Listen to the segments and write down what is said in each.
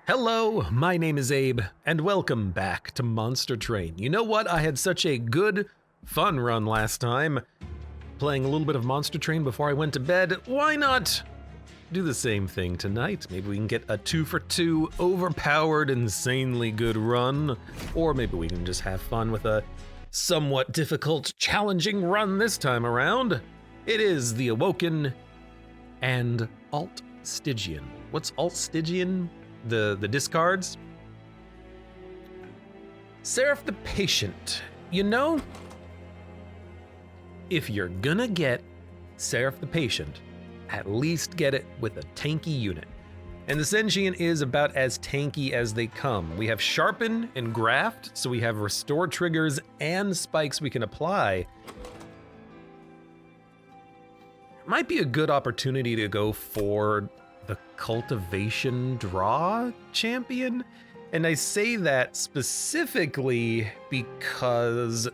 Hello, my name is Abe, and welcome back to Monster Train. You know what? I had such a good, fun run last time, playing a little bit of Monster Train before I went to bed. Why not do the same thing tonight? Maybe we can get a 2-for-2 overpowered, insanely good run, or maybe we can just have fun with a somewhat difficult, challenging run this time around. It is the Awoken and Alt-Stygian. What's Alt-Stygian? The discards? Seraph the Patient. You know, if you're gonna get Seraph the Patient, at least get it with a tanky unit. And the Sentient is about as tanky as they come. We have Sharpen and Graft, so we have restore triggers and spikes we can apply. Might be a good opportunity to go for the Cultivation Draw champion. And I say that specifically because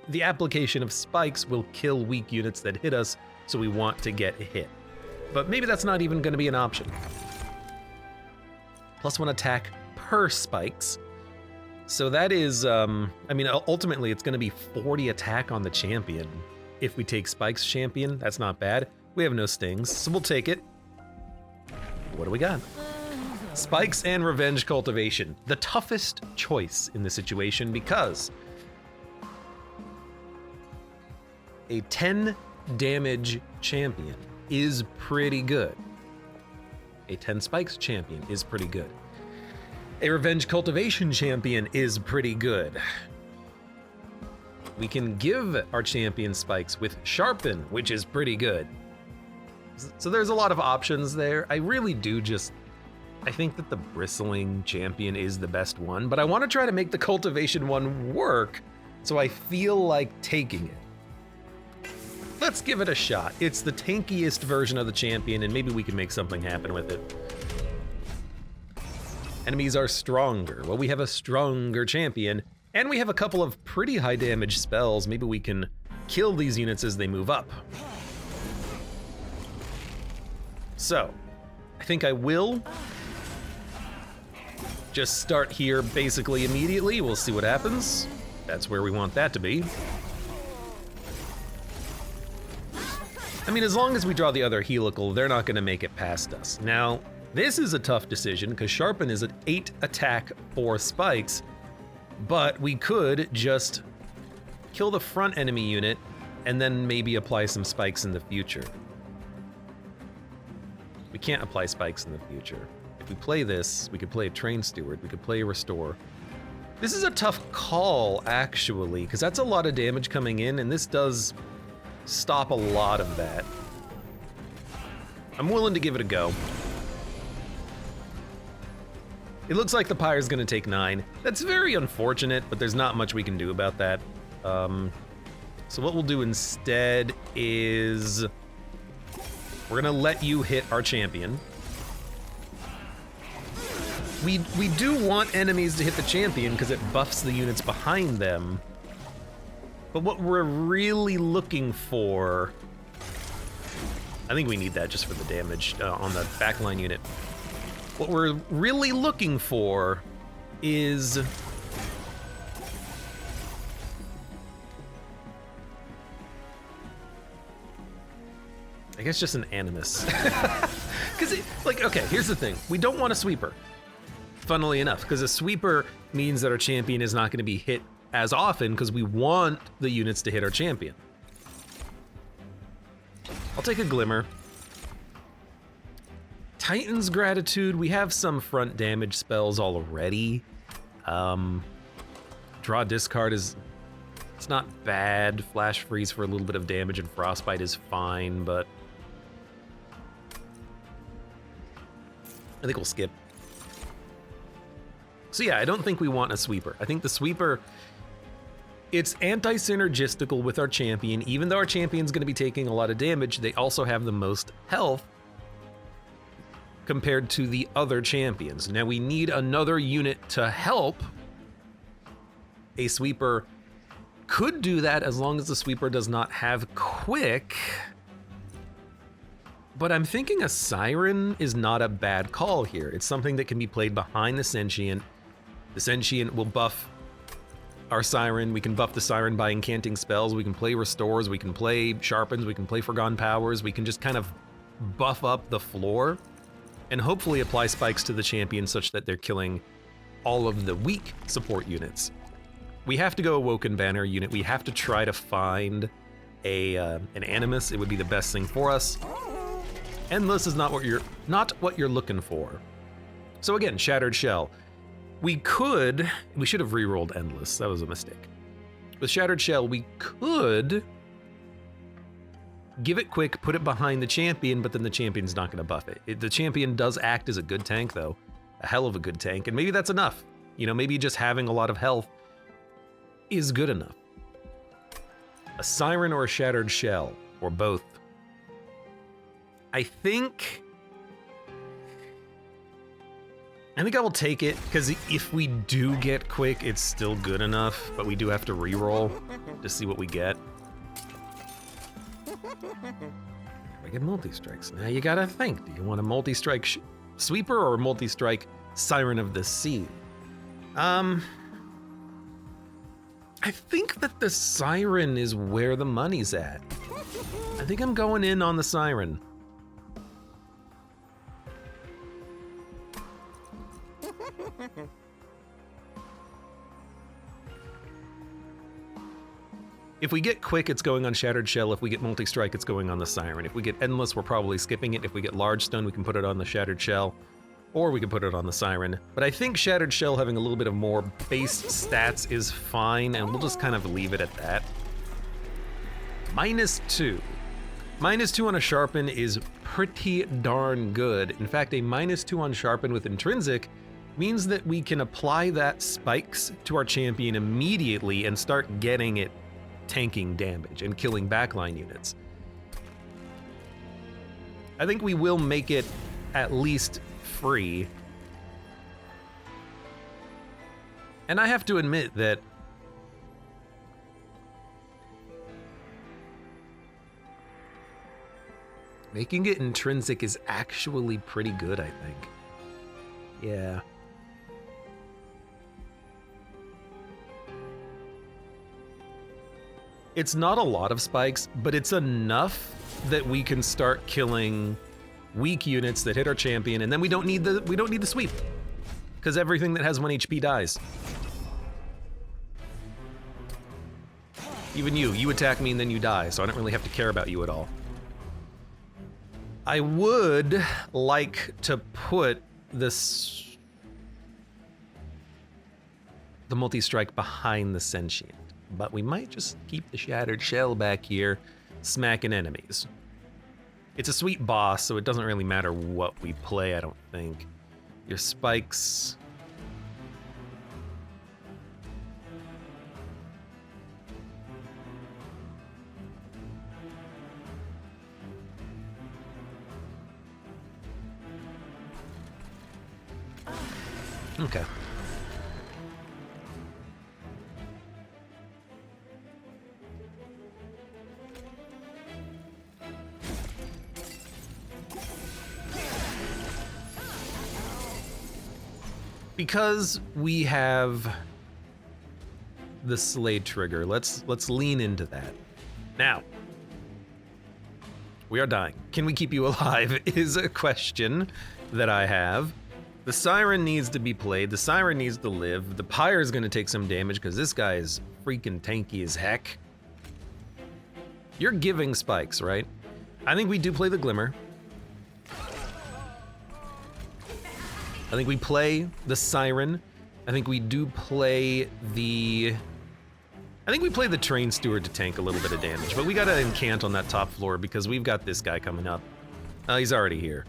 the application of spikes will kill weak units that hit us, so we want to get hit. But maybe that's not even gonna be an option. +1 attack per spikes. So that is, ultimately it's gonna be 40 attack on the champion. If we take spikes champion, that's not bad. We have no stings, so we'll take it. What do we got? Spikes and Revenge Cultivation. The toughest choice in this situation because a 10 damage champion is pretty good. A 10 spikes champion is pretty good. A Revenge Cultivation champion is pretty good. We can give our champion spikes with Sharpen, which is pretty good. So there's a lot of options there. I really do I think that the Bristling champion is the best one, but I want to try to make the Cultivation one work, so I feel like taking it. Let's give it a shot. It's the tankiest version of the champion, and maybe we can make something happen with it. Enemies are stronger. Well, we have a stronger champion, and we have a couple of pretty high damage spells. Maybe we can kill these units as they move up. So, I think I will just start here basically immediately. We'll see what happens. That's where we want that to be. I mean, as long as we draw the other helical, they're not gonna make it past us. Now, this is a tough decision because Sharpen is an 8 attack for spikes, but we could just kill the front enemy unit and then maybe apply some spikes in the future. We can't apply spikes in the future. If we play this, we could play a Train Steward, we could play a Restore. This is a tough call, actually, because that's a lot of damage coming in, and this does stop a lot of that. I'm willing to give it a go. It looks like the Pyre's gonna take 9. That's very unfortunate, but there's not much we can do about that. So what we'll do instead is we're gonna let you hit our champion. We do want enemies to hit the champion because it buffs the units behind them. But what we're really looking for, I think we need that just for the damage on the backline unit. What we're really looking for is I guess just an Animus. Because, okay, here's the thing. We don't want a sweeper, funnily enough, because a sweeper means that our champion is not going to be hit as often because we want the units to hit our champion. I'll take a Glimmer. Titan's Gratitude, we have some front damage spells already. Draw Discard it's not bad. Flash Freeze for a little bit of damage and Frostbite is fine, but I think we'll skip. So yeah, I don't think we want a sweeper. I think the sweeper, it's anti-synergistical with our champion. Even though our champion's gonna be taking a lot of damage, they also have the most health compared to the other champions. Now we need another unit to help. A sweeper could do that as long as the sweeper does not have quick. But I'm thinking a Siren is not a bad call here. It's something that can be played behind the Sentient. The Sentient will buff our Siren. We can buff the Siren by incanting spells. We can play Restores. We can play Sharpens. We can play Forgotten Powers. We can just kind of buff up the floor and hopefully apply spikes to the champion such that they're killing all of the weak support units. We have to go Awoken Banner unit. We have to try to find an Animus. It would be the best thing for us. Endless is not what you're looking for. So again, Shattered Shell. We should have rerolled Endless. That was a mistake. With Shattered Shell, we could give it quick, put it behind the champion, but then the champion's not going to buff it. The champion does act as a good tank, though. A hell of a good tank, and maybe that's enough. You know, maybe just having a lot of health is good enough. A Siren or a Shattered Shell, or both. I think I will take it, because if we do get quick, it's still good enough, but we do have to reroll to see what we get. We get multi-strikes. Now you gotta think, do you want a multi-strike sweeper or a multi-strike Siren of the Sea? I think that the Siren is where the money's at. I think I'm going in on the Siren. If we get quick, it's going on Shattered Shell. If we get multi-strike, it's going on the Siren. If we get Endless, we're probably skipping it. If we get Large Stone, we can put it on the Shattered Shell, or we can put it on the Siren. But I think Shattered Shell having a little bit of more base stats is fine, and we'll just kind of leave it at that. -2. -2 on a Sharpen is pretty darn good. In fact, a -2 on Sharpen with Intrinsic means that we can apply that spikes to our champion immediately and start getting it tanking damage and killing backline units. I think we will make it at least free. And I have to admit that making it intrinsic is actually pretty good, I think. Yeah. It's not a lot of spikes, but it's enough that we can start killing weak units that hit our champion, and then we don't need the sweep, because everything that has 1 HP dies. Even you attack me and then you die, so I don't really have to care about you at all. I would like to put the multi-strike behind the Sentient, but we might just keep the Shattered Shell back here, smacking enemies. It's a sweet boss, so it doesn't really matter what we play, I don't think. Your spikes... Okay. Because we have the Slay trigger, let's lean into that. Now, we are dying. Can we keep you alive is a question that I have. The Siren needs to be played. The Siren needs to live. The Pyre is going to take some damage because this guy is freaking tanky as heck. You're giving spikes, right? I think we do play the Glimmer. I think we play the Siren. I think we do play the... I think we play the Train Steward to tank a little bit of damage, but we gotta incant on that top floor because we've got this guy coming up. He's already here.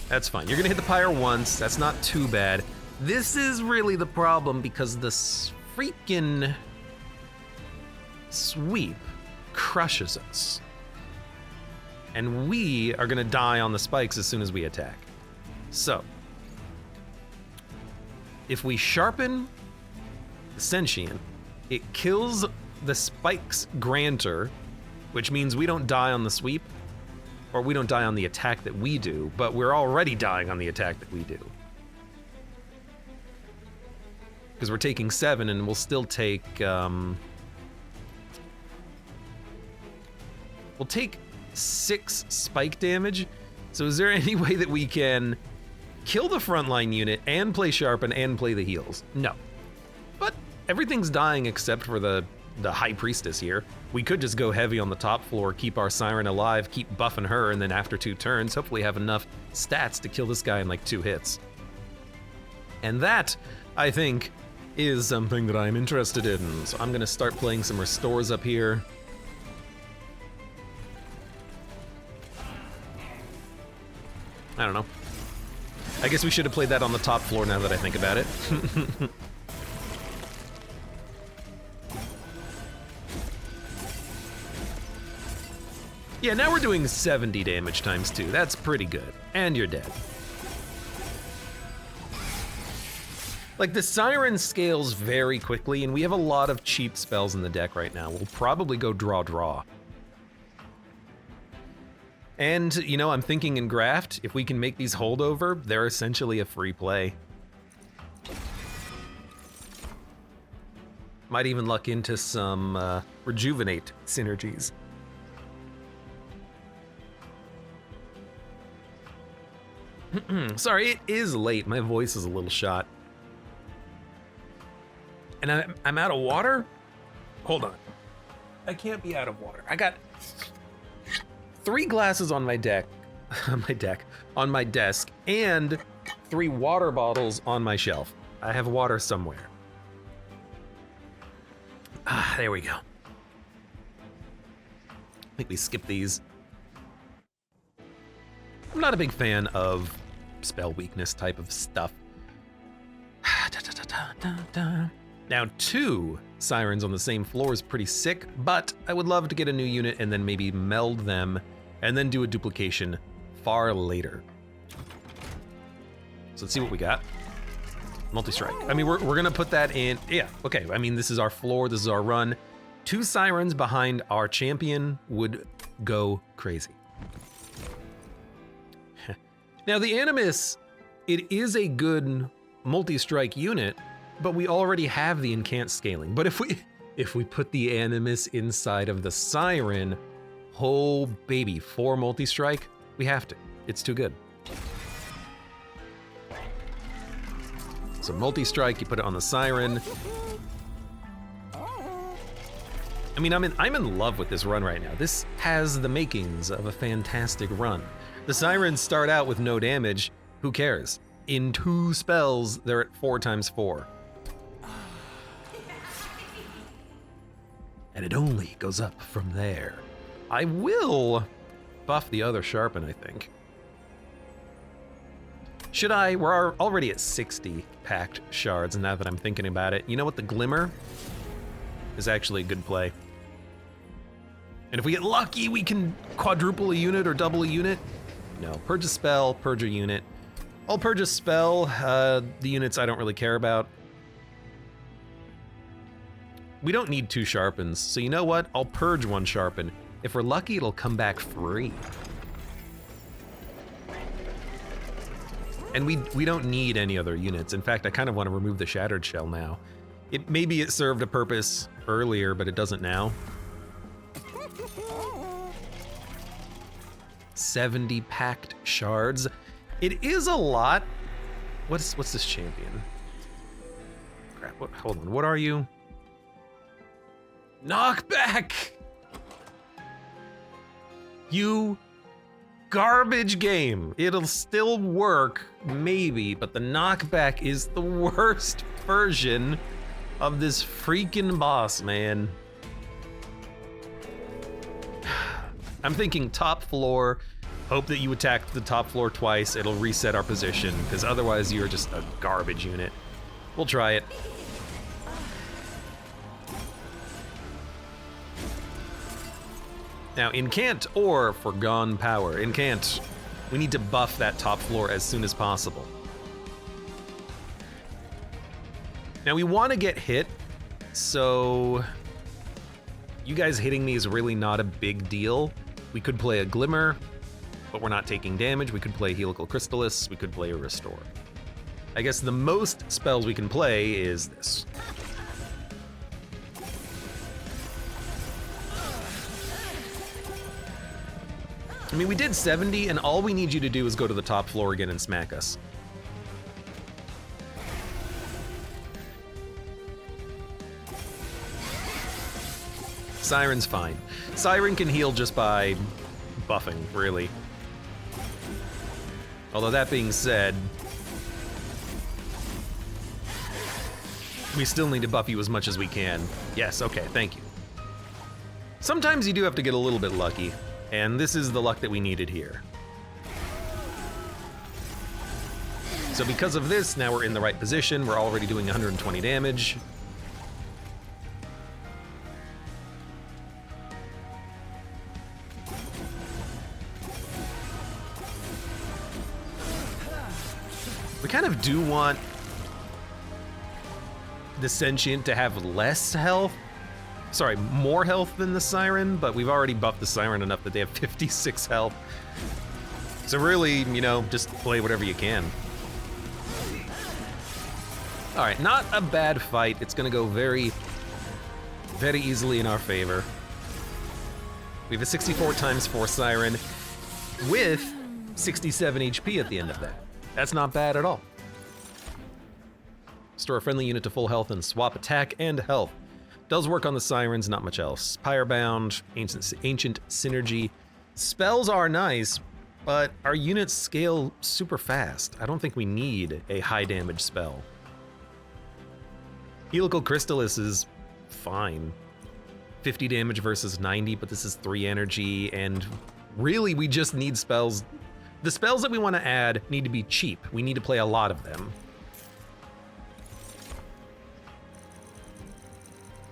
That's fine. You're gonna hit the Pyre once. That's not too bad. This is really the problem because the freaking sweep crushes us. And we are gonna die on the spikes as soon as we attack. So, if we sharpen the Sentient, it kills the spikes granter, which means we don't die on the sweep, or we don't die on the attack that we do, but we're already dying on the attack that we do. Because we're taking 7 and we'll still take, we'll take 6 spike damage. So is there any way that we can kill the frontline unit and play Sharpen and play the heals? No. But everything's dying except for the High Priestess here. We could just go heavy on the top floor, keep our Siren alive, keep buffing her, and then after 2 turns, hopefully have enough stats to kill this guy in like 2 hits. And that, I think, is something that I'm interested in. So I'm gonna start playing some restores up here. I don't know. I guess we should have played that on the top floor now that I think about it. Yeah, now we're doing 70 damage times 2. That's pretty good. And you're dead. Like, the Siren scales very quickly, and we have a lot of cheap spells in the deck right now. We'll probably go draw. And, you know, I'm thinking in Graft, if we can make these holdover, they're essentially a free play. Might even luck into some Rejuvenate synergies. Sorry, it is late. My voice is a little shot. And I'm out of water? Hold on. I can't be out of water. I got 3 glasses on my deck, on my desk, and 3 water bottles on my shelf. I have water somewhere. Ah, there we go. I think we skip these. I'm not a big fan of spell weakness type of stuff. Now 2 Sirens on the same floor is pretty sick, but I would love to get a new unit and then maybe meld them and then do a duplication far later. So let's see what we got. Multi-strike. I mean, we're gonna put that in, yeah, okay. I mean, this is our floor, this is our run. 2 Sirens behind our champion would go crazy. Now the Animus, it is a good multi-strike unit, but we already have the incant scaling. But if we put the Animus inside of the Siren, oh baby, 4 multi-strike, we have to. It's too good. So multi-strike, you put it on the Siren. I mean, I'm in love with this run right now. This has the makings of a fantastic run. The Sirens start out with no damage. Who cares? In 2 spells, they're at 4 times 4. And it only goes up from there. I will buff the other Sharpen, I think. Should I? We're already at 60 packed shards, and now that I'm thinking about it, you know what? The Glimmer is actually a good play. And if we get lucky, we can quadruple a unit or double a unit. No, purge a spell, purge a unit. I'll purge a spell, the units I don't really care about. We don't need 2 Sharpens, so you know what? I'll purge 1 Sharpen. If we're lucky, it'll come back free. And we don't need any other units. In fact, I kind of want to remove the Shattered Shell now. Maybe it served a purpose earlier, but it doesn't now. 70 packed shards. It is a lot. What's this champion? Crap, hold on, what are you? Knockback! You garbage game. It'll still work, maybe, but the knockback is the worst version of this freaking boss, man. I'm thinking top floor, hope that you attack the top floor twice, it'll reset our position, because otherwise you're just a garbage unit. We'll try it. Now, incant or forgone power. Incant, we need to buff that top floor as soon as possible. Now we want to get hit, so You guys hitting me is really not a big deal. We could play a Glimmer, but we're not taking damage. We could play Helical Crystallis. We could play a Restore. I guess the most spells we can play is this. I mean, we did 70, and all we need you to do is go to the top floor again and smack us. Siren's fine. Siren can heal just by buffing, really. Although that being said, we still need to buff you as much as we can. Yes, okay, thank you. Sometimes you do have to get a little bit lucky, and this is the luck that we needed here. So because of this, now we're in the right position. We're already doing 120 damage. We kind of do want the Sentient to have less health. Sorry, more health than the Siren, but we've already buffed the Siren enough that they have 56 health. So really, you know, just play whatever you can. All right, not a bad fight. It's gonna go very, very easily in our favor. We have a 64 times 4 Siren with 67 HP at the end of that. That's not bad at all. Restore a friendly unit to full health and swap attack and health. Does work on the Sirens, not much else. Pyrebound, Ancient Synergy. Spells are nice, but our units scale super fast. I don't think we need a high damage spell. Helical Crystallis is fine. 50 damage versus 90, but this is 3 energy, and really we just need spells. The spells that we want to add need to be cheap. We need to play a lot of them.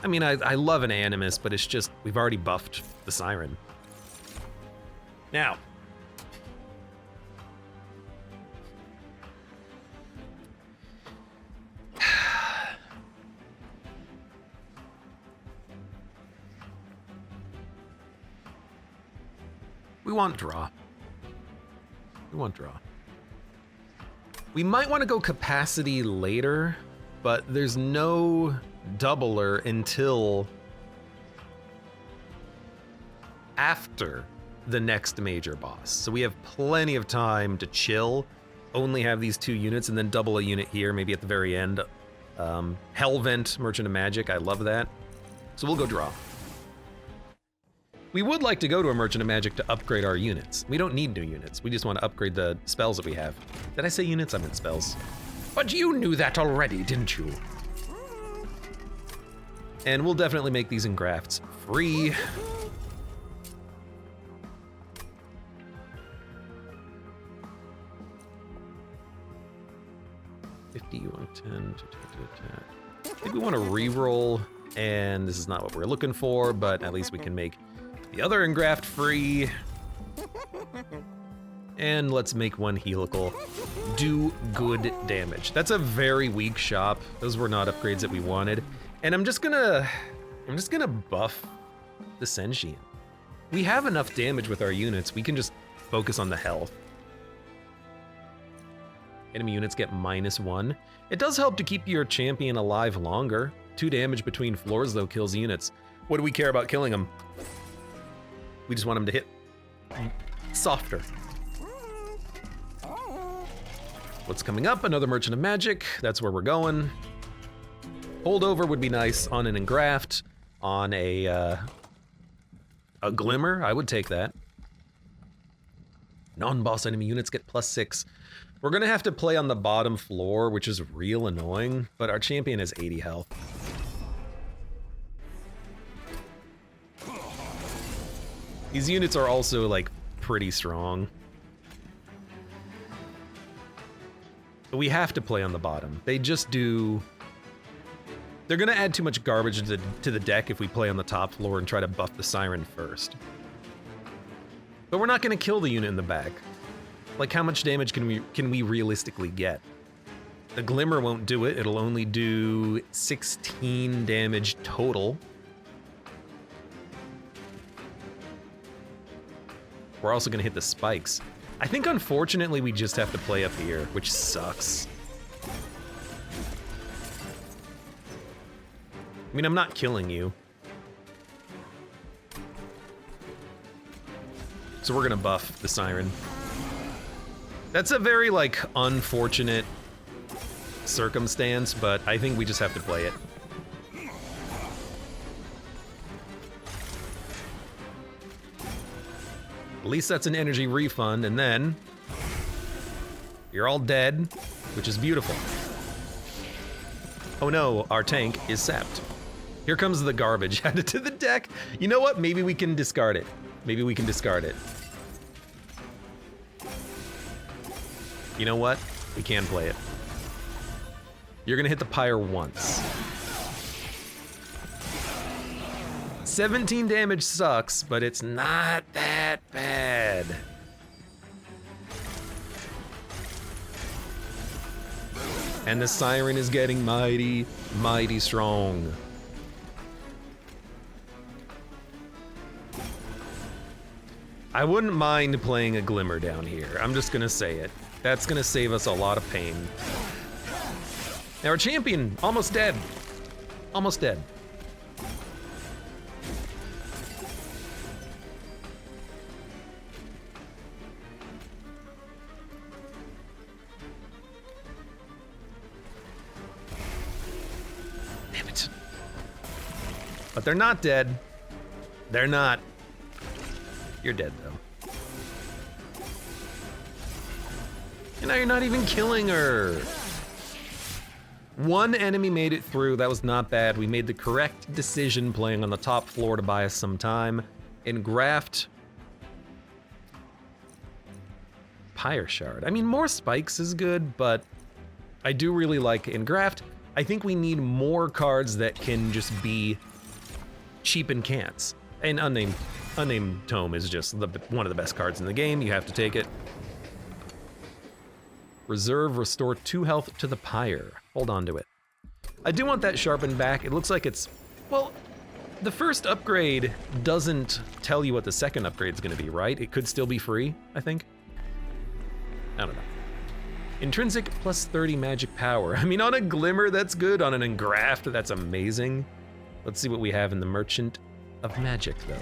I mean, I love an Animus, but it's just, we've already buffed the Siren. Now. We want draw. We want draw. We might want to go capacity later, but there's no doubler until after the next major boss. So we have plenty of time to chill, only have these 2 units, and then double a unit here, maybe at the very end. Hellvent, Merchant of Magic, I love that. So we'll go draw. We would like to go to a Merchant of Magic to upgrade our units. We don't need new units. We just want to upgrade the spells that we have. Did I say units? I meant spells. But you knew that already, didn't you? And we'll definitely make these engrafts free. I think we want to re-roll, and this is not what we're looking for, but at least we can make the other engraft free. And let's make 1 helical. Do good damage. That's a very weak shop. Those were not upgrades that we wanted. And I'm just gonna buff the Sentient. We have enough damage with our units. We can just focus on the health. Enemy units get -1. It does help to keep your champion alive longer. 2 damage between floors though kills units. What do we care about killing them? We just want them to hit softer. What's coming up? Another Merchant of Magic. That's where we're going. Holdover would be nice on an engraft, on a Glimmer. I would take that. Non-boss enemy units get +6. We're gonna have to play on the bottom floor, which is real annoying, but our champion has 80 health. These units are also, like, pretty strong. But we have to play on the bottom. They just do... They're gonna add too much garbage to the deck if we play on the top floor and try to buff the Siren first. But we're not gonna kill the unit in the back. Like, how much damage can we realistically get? The Glimmer won't do it. It'll only do 16 damage total. we're also gonna hit the spikes. I think unfortunately we just have to play up here, which sucks. I mean, I'm not killing you. So we're gonna buff the Siren. That's a very, like, unfortunate circumstance, but I think we just have to play it. At least that's an energy refund, and then you're all dead, which is beautiful. Oh no, our tank is sapped. Here comes the garbage added to the deck. You know what? Maybe we can discard it. Maybe we can discard it. You know what? We can play it. You're gonna hit the pyre once. 17 damage sucks, but it's not that bad. And the Siren is getting mighty, mighty strong. I wouldn't mind playing a Glimmer down here. I'm just gonna say it. That's gonna save us a lot of pain. Now our champion, almost dead. Almost dead. Damn it. But they're not dead. They're not. You're dead, though. And now you're not even killing her. One enemy made it through. That was not bad. We made the correct decision playing on the top floor to buy us some time. Engraft. Pyre Shard. I mean, more spikes is good, but I do really like Engraft. I think we need more cards that can just be cheap and can'ts. And Unnamed Tome is just one of the best cards in the game. You have to take it. Reserve, restore 2 health to the pyre. Hold on to it. I do want that sharpened back. It looks like it's, well, the first upgrade doesn't tell you what the second upgrade is going to be, right? It could still be free, I think. I don't know. Intrinsic plus 30 magic power. I mean, on a Glimmer, that's good. On an Engraft, that's amazing. Let's see what we have in the Merchant of Magic, though.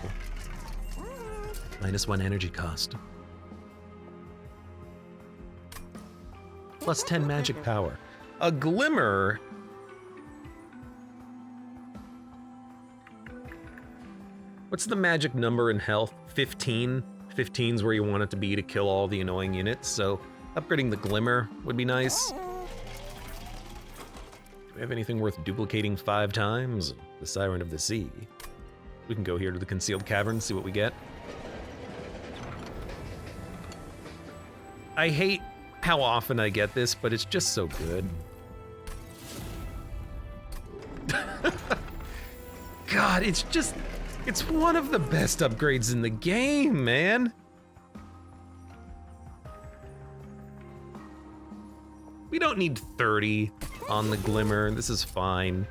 -1 energy cost. Plus 10 magic power. A Glimmer. What's the magic number in health? 15? 15's where you want it to be to kill all the annoying units, so upgrading the Glimmer would be nice. Do we have anything worth duplicating 5 times? The Siren of the Sea. We can go here to the Concealed Cavern, see what we get. I hate how often I get this, but it's just so good. God, it's one of the best upgrades in the game, man. We don't need 30 on the Glimmer. This is fine.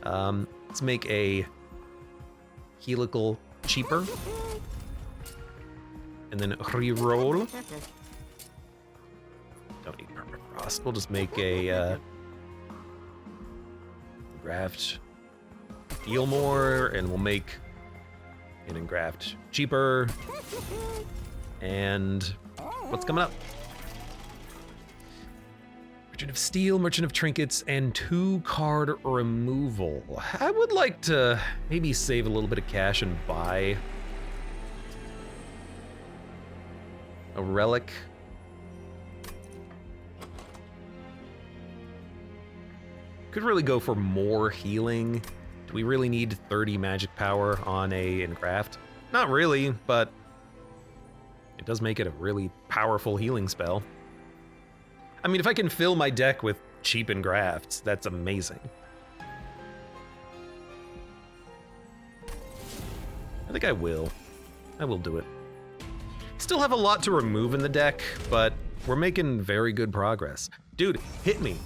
Let's make a helical cheaper. And then re-roll. Don't need Permafrost. We'll just make a Engraft heal more, and we'll make an Engraft cheaper. And what's coming up? Merchant of Steel, Merchant of Trinkets, and 2-card removal. I would like to maybe save a little bit of cash and buy a relic. Could really go for more healing. Do we really need 30 magic power on a Engraft? Not really, but it does make it a really powerful healing spell. I mean, if I can fill my deck with cheap Engrafts, that's amazing. I think I will. I will do it. Still have a lot to remove in the deck, but we're making very good progress. Dude, hit me.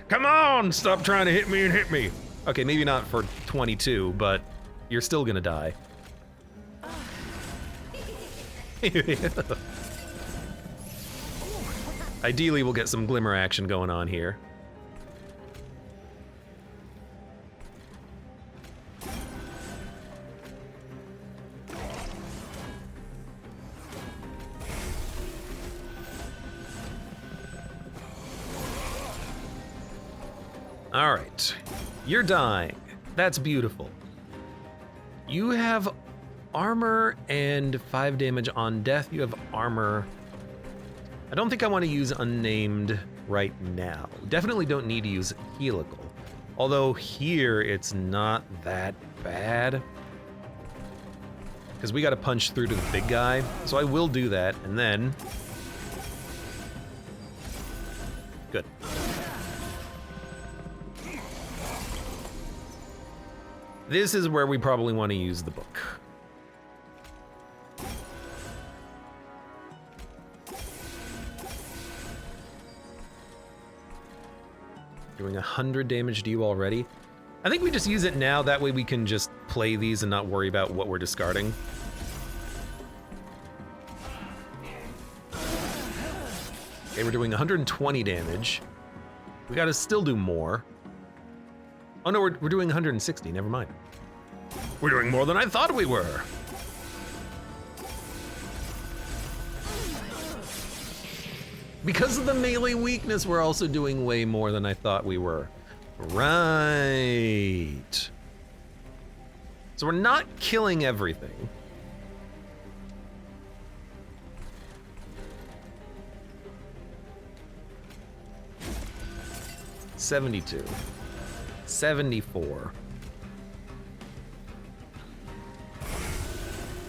Come on, stop trying to hit me and hit me. Okay, maybe not for 22, but you're still gonna die. Ideally, we'll get some glimmer action going on here. All right, you're dying. That's beautiful. You have armor and 5 damage on death. You have armor. I don't think I want to use unnamed right now. Definitely don't need to use helical. Although here it's not that bad. Because we got to punch through to the big guy. So I will do that, and then... Good. This is where we probably want to use the book. Doing 100 damage to you already. I think we just use it now, that way we can just play these and not worry about what we're discarding. Okay, we're doing 120 damage. We gotta still do more. Oh no, we're doing 160, never mind. We're doing more than I thought we were. Because of the melee weakness, we're also doing way more than I thought we were. Right. So we're not killing everything. $72. 74.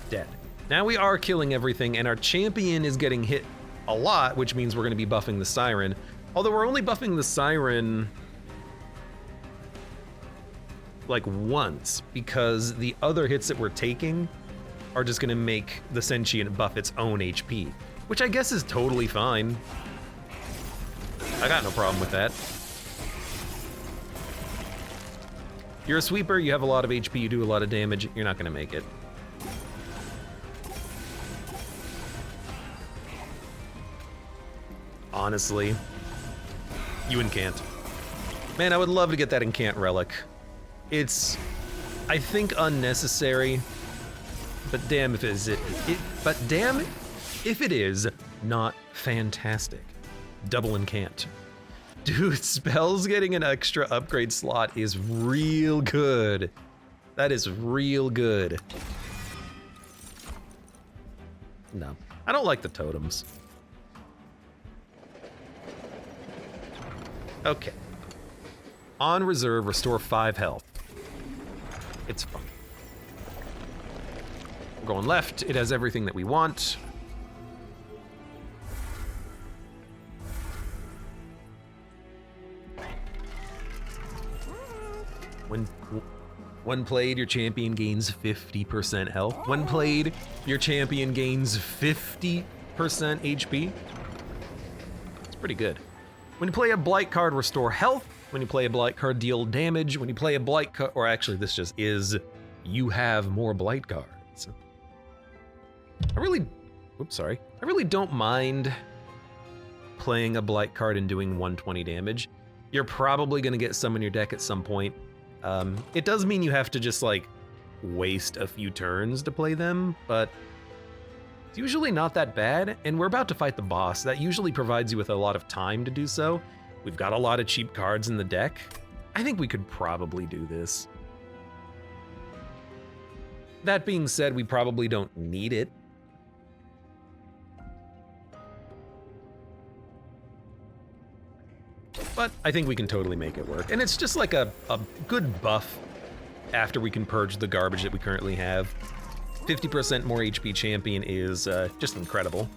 Dead. Now we are killing everything, and our champion is getting hit a lot, which means we're going to be buffing the Siren. Although we're only buffing the Siren like once, because the other hits that we're taking are just going to make the Sentient buff its own HP, which I guess is totally fine. I got no problem with that. You're a sweeper, you have a lot of HP, you do a lot of damage, you're not gonna make it. Honestly, you incant. Man, I would love to get that incant relic. It's, I think, unnecessary, but damn if damn if it is not fantastic. Double incant. Dude, spells getting an extra upgrade slot is real good. That is real good. No, I don't like the totems. Okay. On reserve, restore 5 health. It's fun. We're going left. It has everything that we want. When played, your champion gains 50% health. When played, your champion gains 50% HP. It's pretty good. When you play a blight card, restore health. When you play a blight card, deal damage. When you play a blight card, or actually this just is, you have more blight cards. I really don't mind playing a blight card and doing 120 damage. You're probably gonna get some in your deck at some point. It does mean you have to just like waste a few turns to play them, but it's usually not that bad, and we're about to fight the boss. That usually provides you with a lot of time to do so. We've got a lot of cheap cards in the deck. I think we could probably do this. That being said, we probably don't need it. But I think we can totally make it work. And it's just like a good buff after we can purge the garbage that we currently have. 50% more HP champion is just incredible.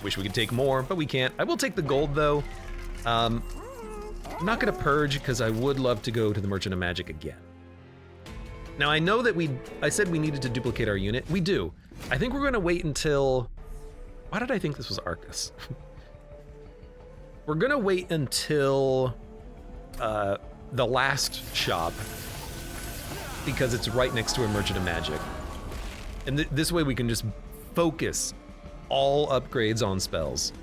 Wish we could take more, but we can't. I will take the gold though. I'm not gonna purge because I would love to go to the Merchant of Magic again. Now I know that I said we needed to duplicate our unit. We do. I think we're gonna wait until, why did I think this was Arcus? We're gonna wait until the last shop because it's right next to a Merchant of Magic. And this way we can just focus all upgrades on spells.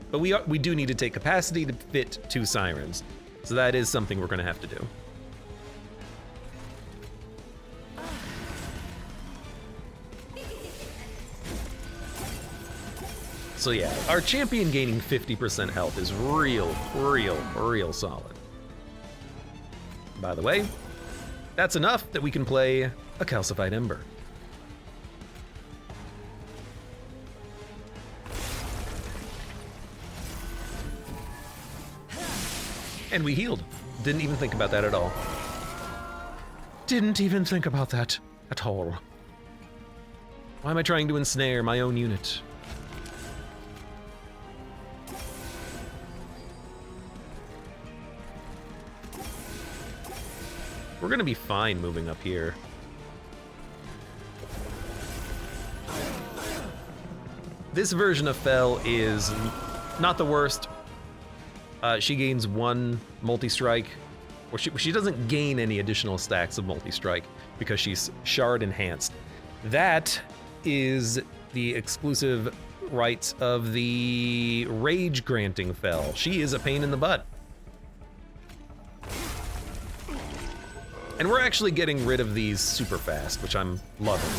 But we do need to take capacity to fit 2 sirens. So that is something we're gonna have to do. So yeah, our champion gaining 50% health is real solid. By the way, that's enough that we can play a Calcified Ember. And we healed. Didn't even think about that at all. Didn't even think about that at all. Why am I trying to ensnare my own unit? We're gonna be fine moving up here. This version of Fel is not the worst. She gains 1 multi-strike, or she doesn't gain any additional stacks of multi-strike because she's shard enhanced. That is the exclusive rights of the rage granting Fel. She is a pain in the butt. And we're actually getting rid of these super fast, which I'm loving.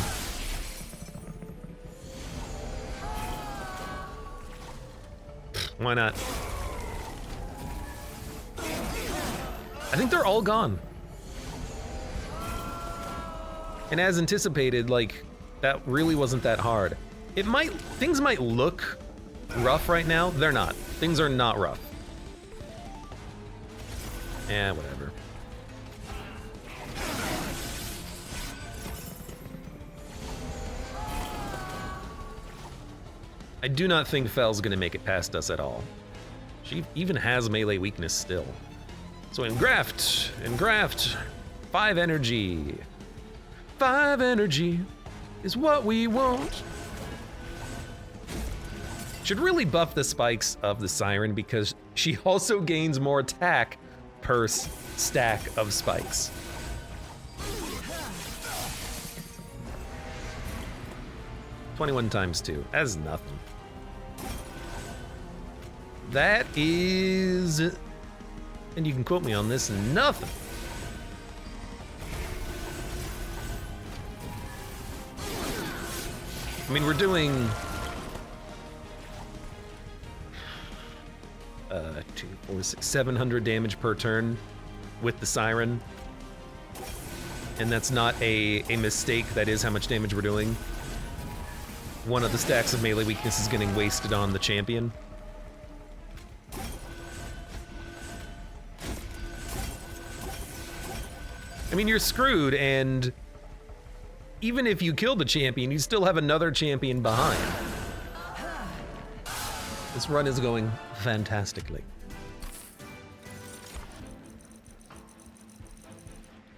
Why not? I think they're all gone. And as anticipated, like, that really wasn't that hard. Things might look rough right now. They're not. Things are not rough. Eh, whatever. I do not think Fel's gonna make it past us at all. She even has melee weakness still. So engraft, 5 energy. 5 energy is what we want. Should really buff the spikes of the Siren because she also gains more attack per stack of spikes. $21 times 2, that's nothing. That is, and you can quote me on this, nothing. I mean, we're doing 2, 4, 6, 700 damage per turn with the Siren. And that's not a mistake, that is how much damage we're doing. One of the stacks of melee weakness is getting wasted on the champion. I mean, you're screwed, and even if you kill the champion, you still have another champion behind. This run is going fantastically.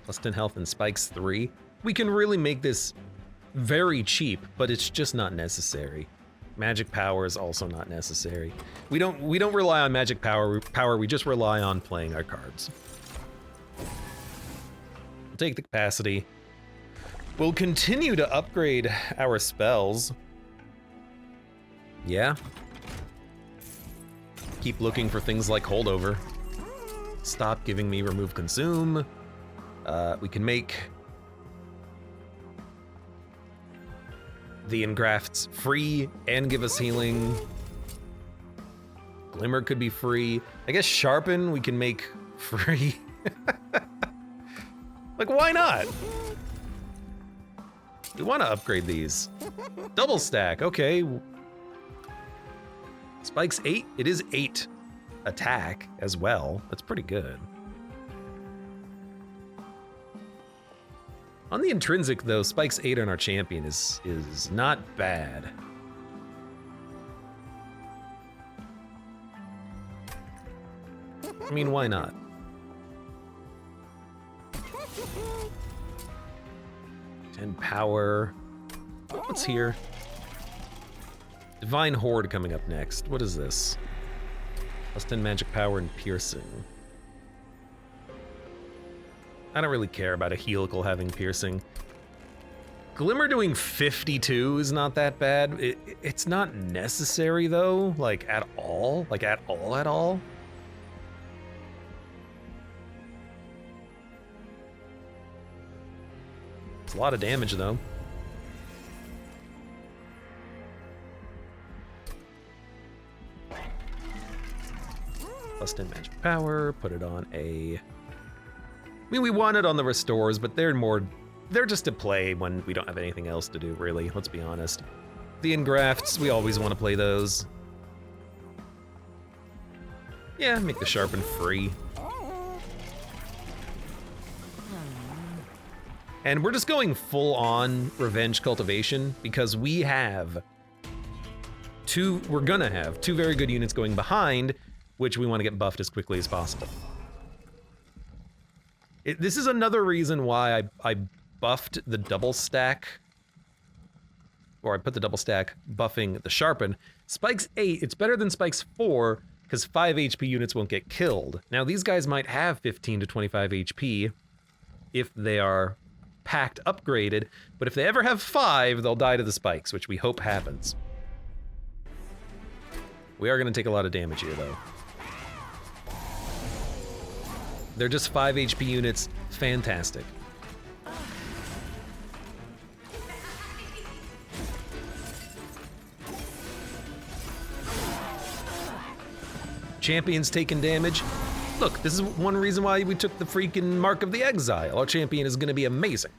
Plus 10 health and spikes 3. We can really make this very cheap, but it's just not necessary. Magic power is also not necessary. We don't rely on magic power, we just rely on playing our cards. We'll take the capacity. We'll continue to upgrade our spells. Yeah. Keep looking for things like holdover. Stop giving me remove consume. We can make the engrafts free and give us healing. Glimmer could be free. I guess sharpen we can make free. Like, why not? We want to upgrade these. Double stack, okay. Spikes 8, it is 8 attack as well. That's pretty good. On the intrinsic though, Spikes 8 on our champion is not bad. I mean, why not? And power. What's here? Divine Horde coming up next. What is this? Plus 10 magic power and piercing. I don't really care about a helical having piercing. Glimmer doing 52 is not that bad. It's not necessary though, like at all. Like at all. It's a lot of damage though. Plus 10 magic power, put it on a... I mean, we want it on the restores, but they're just to play when we don't have anything else to do, really, let's be honest. The engrafts, we always want to play those. Yeah, make the sharpen free. And we're just going full on revenge cultivation because we're gonna have two very good units going behind, which we want to get buffed as quickly as possible. This is another reason why I buffed the double stack, or I put the double stack buffing the sharpen. Spike's 8, it's better than Spike's 4, because 5 HP units won't get killed. Now these guys might have 15 to 25 HP if they are packed upgraded, but if they ever have 5, they'll die to the spikes, which we hope happens. We are gonna take a lot of damage here though. They're just 5 HP units, fantastic. Champion's taking damage. Look, this is one reason why we took the freaking Mark of the Exile. Our champion is gonna be amazing.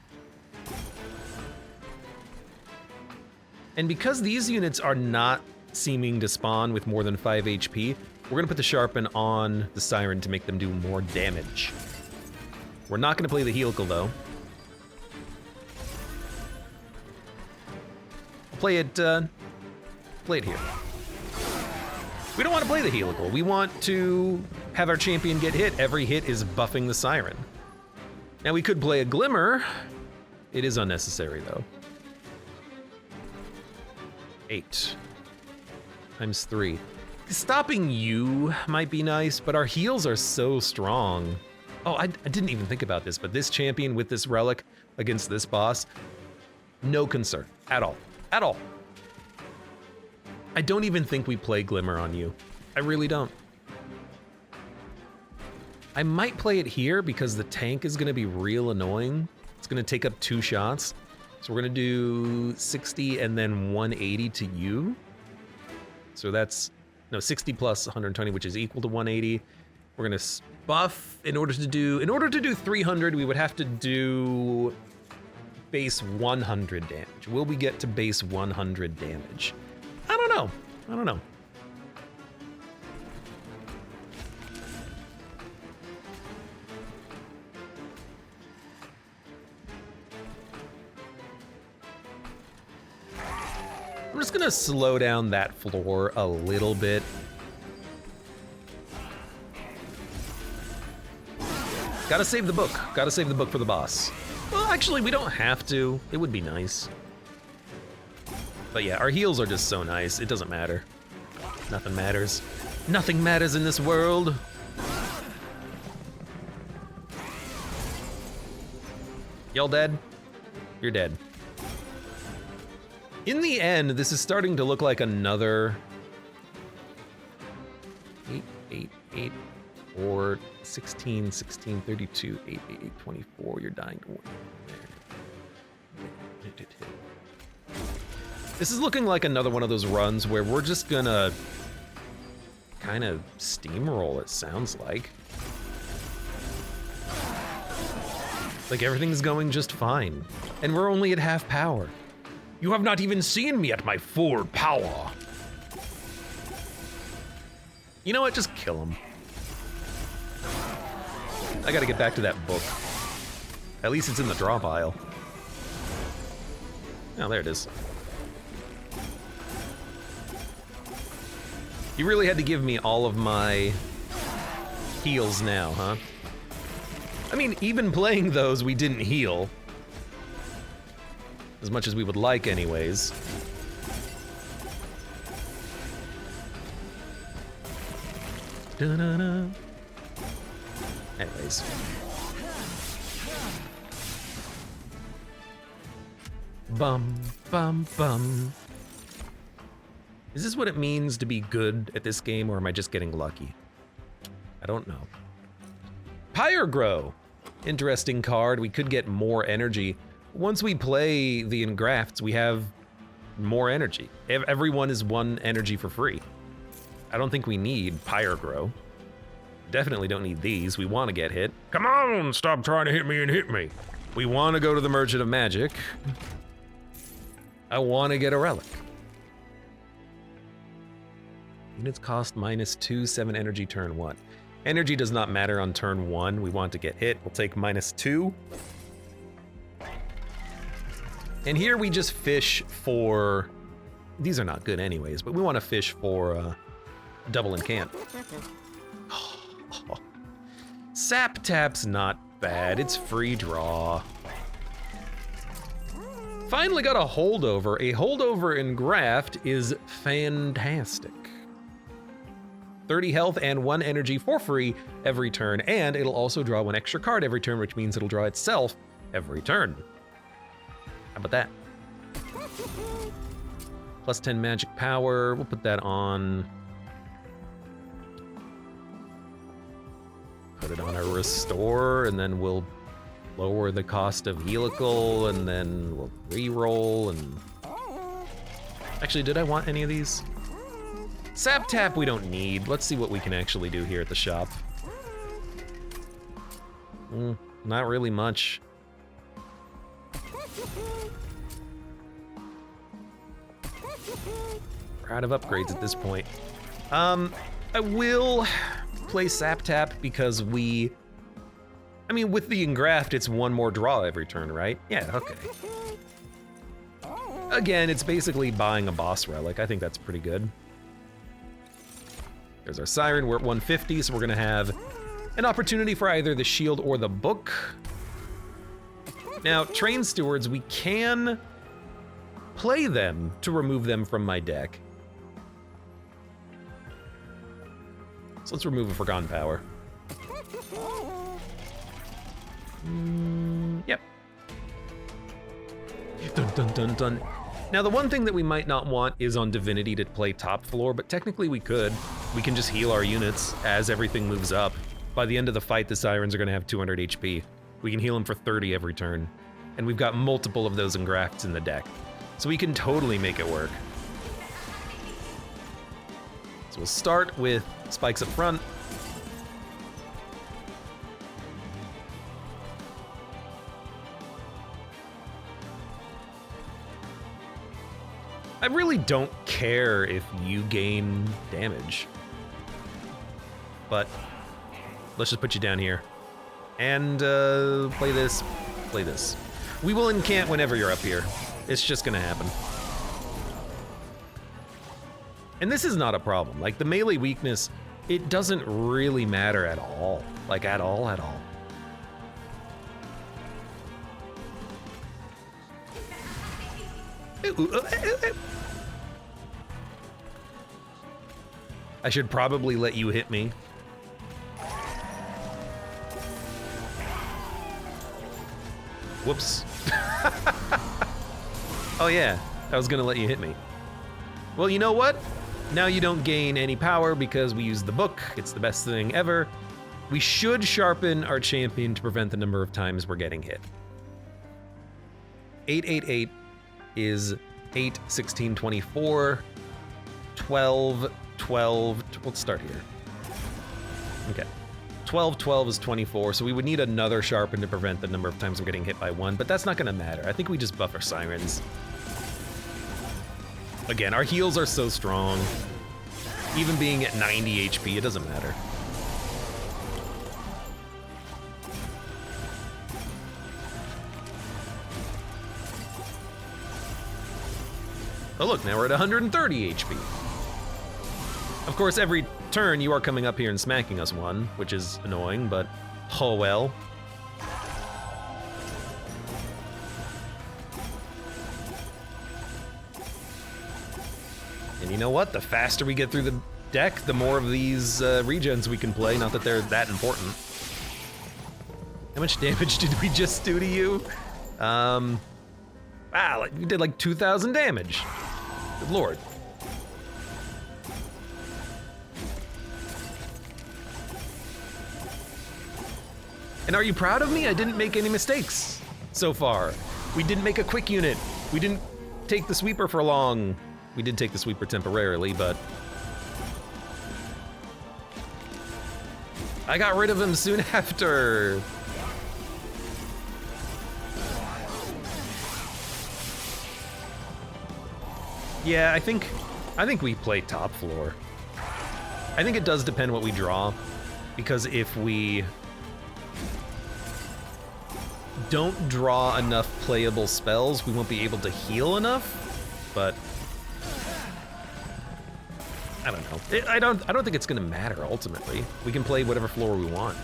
And because these units are not seeming to spawn with more than 5 HP, we're gonna put the Sharpen on the Siren to make them do more damage. We're not gonna play the Helical though. Play it here. We don't want to play the Helical. We want to have our champion get hit. Every hit is buffing the Siren. Now we could play a Glimmer. It is unnecessary though. 8 times 3. Stopping you might be nice, but our heals are so strong. Oh, I didn't even think about this, but this champion with this relic against this boss, no concern at all, at all. I don't even think we play Glimmer on you. I really don't. I might play it here because the tank is gonna be real annoying. It's gonna take up 2 shots. So we're gonna do 60 and then 180 to you. So that's, no, 60 plus 120, which is equal to 180. We're gonna buff in order to do 300, we would have to do base 100 damage. Will we get to base 100 damage? I don't know. I don't know. I'm just gonna slow down that floor a little bit. Gotta save the book. Gotta save the book for the boss. Well, actually, we don't have to. It would be nice. But yeah, our heals are just so nice. It doesn't matter. Nothing matters. Nothing matters in this world. Y'all dead? You're dead. In the end, this is starting to look like another 8, 8, 8, or 16, 16, 32, 8, 8, 8, 24. You're dying to one. This is looking like another one of those runs where we're just gonna kind of steamroll, it sounds like. Like everything's going just fine. And we're only at half power. You have not even seen me at my full power. You know what, just kill him. I gotta get back to that book. At least it's in the draw pile. Oh, there it is. You really had to give me all of my heals now, huh? I mean, even playing those, we didn't heal. As much as we would like anyways. Da-da-da. Anyways. Bum, bum, bum. Is this what it means to be good at this game, or am I just getting lucky? I don't know. Pyrogrow. Interesting card. We could get more energy. Once we play the engrafts, we have more energy. Everyone is 1 energy for free. I don't think we need Pyrogrow. Definitely don't need these. We want to get hit. Come on, stop trying to hit me and hit me. We want to go to the Merchant of Magic. I want to get a relic. Units cost -2, 7 energy turn 1. Energy does not matter on turn 1. We want to get hit. We'll take -2. And here we just fish for... These are not good anyways, but we want to fish for double enchant. Sap Tap's not bad. It's free draw. Finally got a holdover. A holdover in Graft is fantastic. 30 health and 1 energy for free every turn, and it'll also draw 1 extra card every turn, which means it'll draw itself every turn. How about that? Plus 10 magic power. We'll put that on. Put it on a restore, and then we'll lower the cost of helical, and then we'll re-roll, and... Actually, did I want any of these? Sap Tap we don't need. Let's see what we can actually do here at the shop. Not really much. We're out of upgrades at this point. I will play Sap Tap because we... I mean, with the engraft, it's 1 more draw every turn, right? Yeah, okay. Again, it's basically buying a boss relic. I think that's pretty good. There's our Siren. We're at 150, so we're gonna have an opportunity for either the shield or the book. Now, Train Stewards, we can play them to remove them from my deck. So let's remove a Forgotten Power. Yep. Dun dun dun dun. Now the one thing that we might not want is on Divinity to play top floor, but technically we could. We can just heal our units as everything moves up. By the end of the fight, the Sirens are gonna have 200 HP. We can heal them for 30 every turn. And we've got multiple of those engrafts in the deck. So we can totally make it work. So we'll start with spikes up front. I really don't care if you gain damage. But let's just put you down here. And play this, play this. We will incant whenever you're up here. It's just gonna happen. And this is not a problem. Like, the melee weakness, it doesn't really matter at all. Like, at all, at all. I should probably let you hit me. Whoops. Oh yeah, I was gonna let you hit me. Well, you know what? Now you don't gain any power because we used the book. It's the best thing ever. We should sharpen our champion to prevent the number of times we're getting hit. 888 is 8, 16, 24, 12, 12, let's start here. Okay. 12, 12 is 24, so we would need another sharpen to prevent the number of times we're getting hit by 1, but that's not gonna matter. I think we just buff our Sirens. Again, our heals are so strong. Even being at 90 HP, it doesn't matter. Oh look, now we're at 130 HP. Of course, every turn you are coming up here and smacking us 1, which is annoying, but oh well. And you know what? The faster we get through the deck, the more of these regens we can play. Not that they're that important. How much damage did we just do to you? Ah, like, you did like 2,000 damage. Good lord. And are you proud of me? I didn't make any mistakes so far. We didn't make a quick unit. We didn't take the sweeper for long. We did take the sweeper temporarily, but I got rid of him soon after. Yeah, I think we play top floor. I think it does depend what we draw, because if we don't draw enough playable spells, we won't be able to heal enough, but I don't know. I don't think it's gonna matter ultimately. We can play whatever floor we want.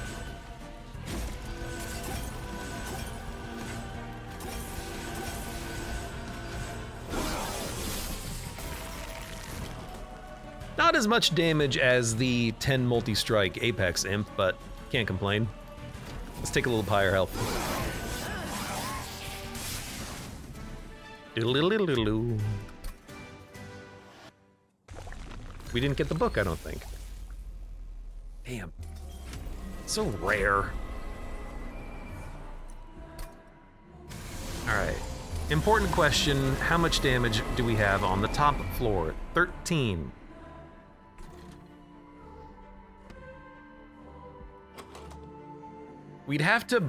Not as much damage as the 10 multi-strike Apex Imp, but can't complain. Let's take a little higher health. Diddle-diddle-diddle-doo. We didn't get the book, I don't think. Damn. So rare. Alright. Important question, how much damage do we have on the top floor? 13. We'd have to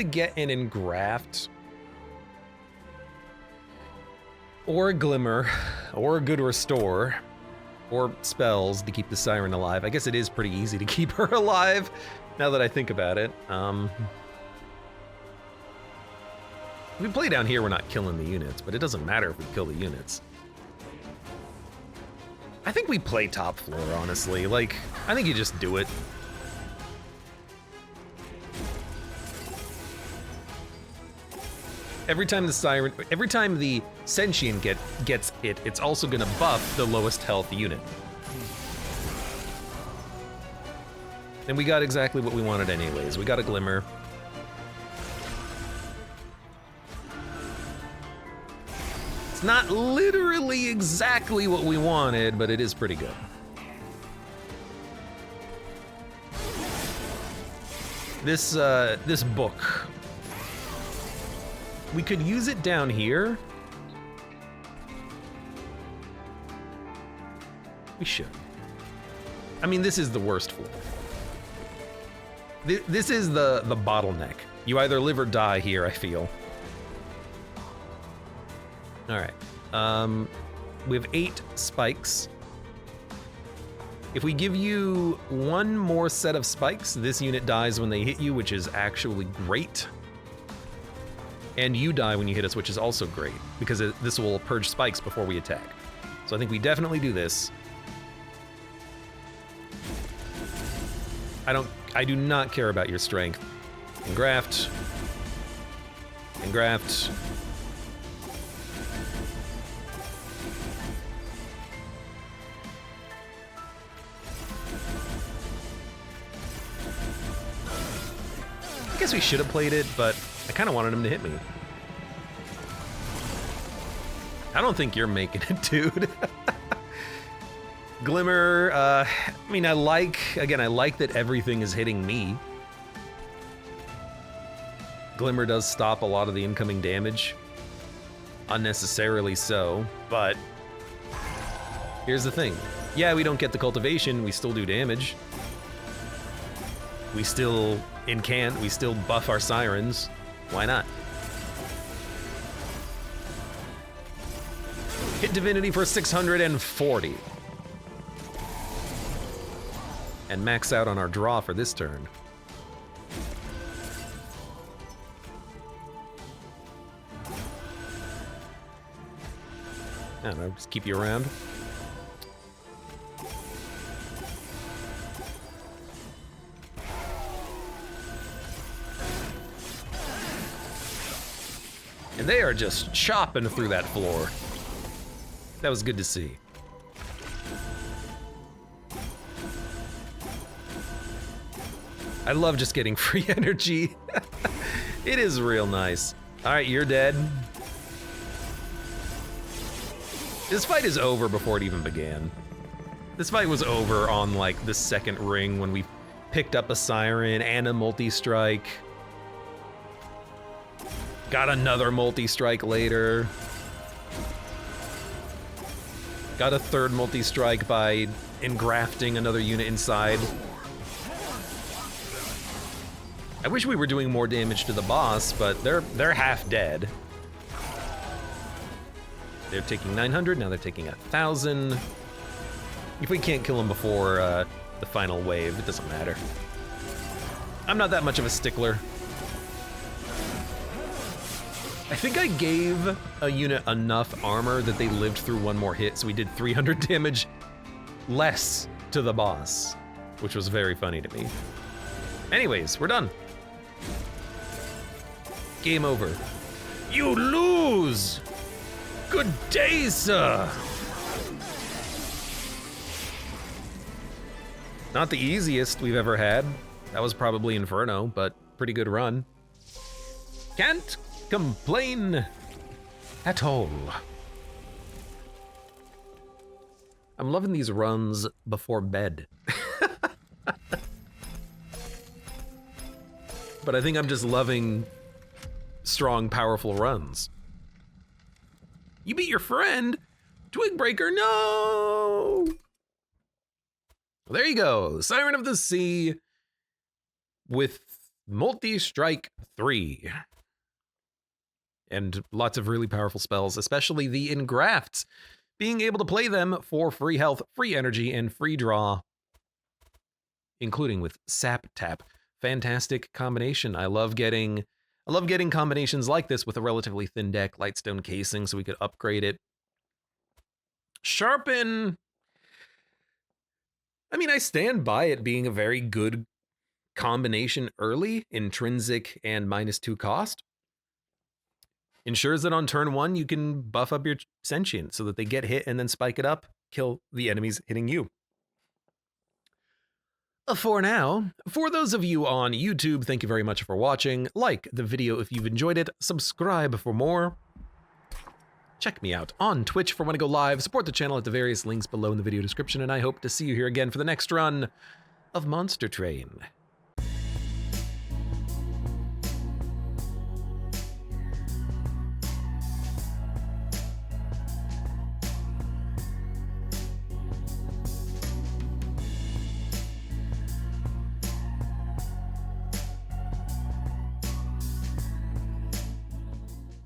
get an engraft, or a glimmer, or a good restore, or spells to keep the siren alive. I guess it is pretty easy to keep her alive, now that I think about it. If we play down here, we're not killing the units, but it doesn't matter if we kill the units. I think we play top floor, honestly. Like, I think you just do it. Every time the sentient gets it, it's also gonna buff the lowest health unit. And we got exactly what we wanted anyways. We got a glimmer. It's not literally exactly what we wanted, but it is pretty good. This book. We could use it down here. We should. I mean, this is the worst floor. This is the bottleneck. You either live or die here, I feel. All right. We have 8 spikes. If we give you 1 more set of spikes, this unit dies when they hit you, which is actually great. And you die when you hit us, which is also great, because this will purge spikes before we attack. So I think we definitely do this. I do not care about your strength. Engraft. Engraft. I guess we should have played it, but I kind of wanted him to hit me. I don't think you're making it, dude. Glimmer, I mean, I like that everything is hitting me. Glimmer does stop a lot of the incoming damage. Unnecessarily so, but here's the thing. Yeah, we don't get the cultivation, we still do damage. We still incant, we still buff our sirens. Why not? Hit divinity for 640. And max out on our draw for this turn. I don't know, just keep you around. And they are just chopping through that floor. That was good to see. I love just getting free energy. It is real nice. All right, you're dead. This fight is over before it even began. This fight was over on, like, the second ring when we picked up a siren and a multi-strike. Got another multi-strike later. Got a third multi-strike by engrafting another unit inside. I wish we were doing more damage to the boss, but they're half dead. They're taking 900, now they're taking 1,000. If we can't kill them before the final wave, it doesn't matter. I'm not that much of a stickler. I think I gave a unit enough armor that they lived through one more hit, so we did 300 damage less to the boss, which was very funny to me. Anyways, we're done. Game over. You lose! Good day, sir! Not the easiest we've ever had. That was probably Inferno, but pretty good run. Can't complain at all. I'm loving these runs before bed. But I think I'm just loving strong, powerful runs. You beat your friend? Twigbreaker, no! Well, there you go, Siren of the Sea with multi-strike 3. And lots of really powerful spells, especially the engrafts. Being able to play them for free health, free energy, and free draw, including with Sap Tap. Fantastic combination. I love getting combinations like this with a relatively thin deck, Lightstone casing, so we could upgrade it. Sharpen. I mean, I stand by it being a very good combination early, intrinsic and -2 cost. Ensures that on turn 1, you can buff up your sentient so that they get hit and then spike it up, kill the enemies hitting you. For now, for those of you on YouTube, thank you very much for watching. Like the video if you've enjoyed it, subscribe for more. Check me out on Twitch for when I go live, support the channel at the various links below in the video description, and I hope to see you here again for the next run of Monster Train.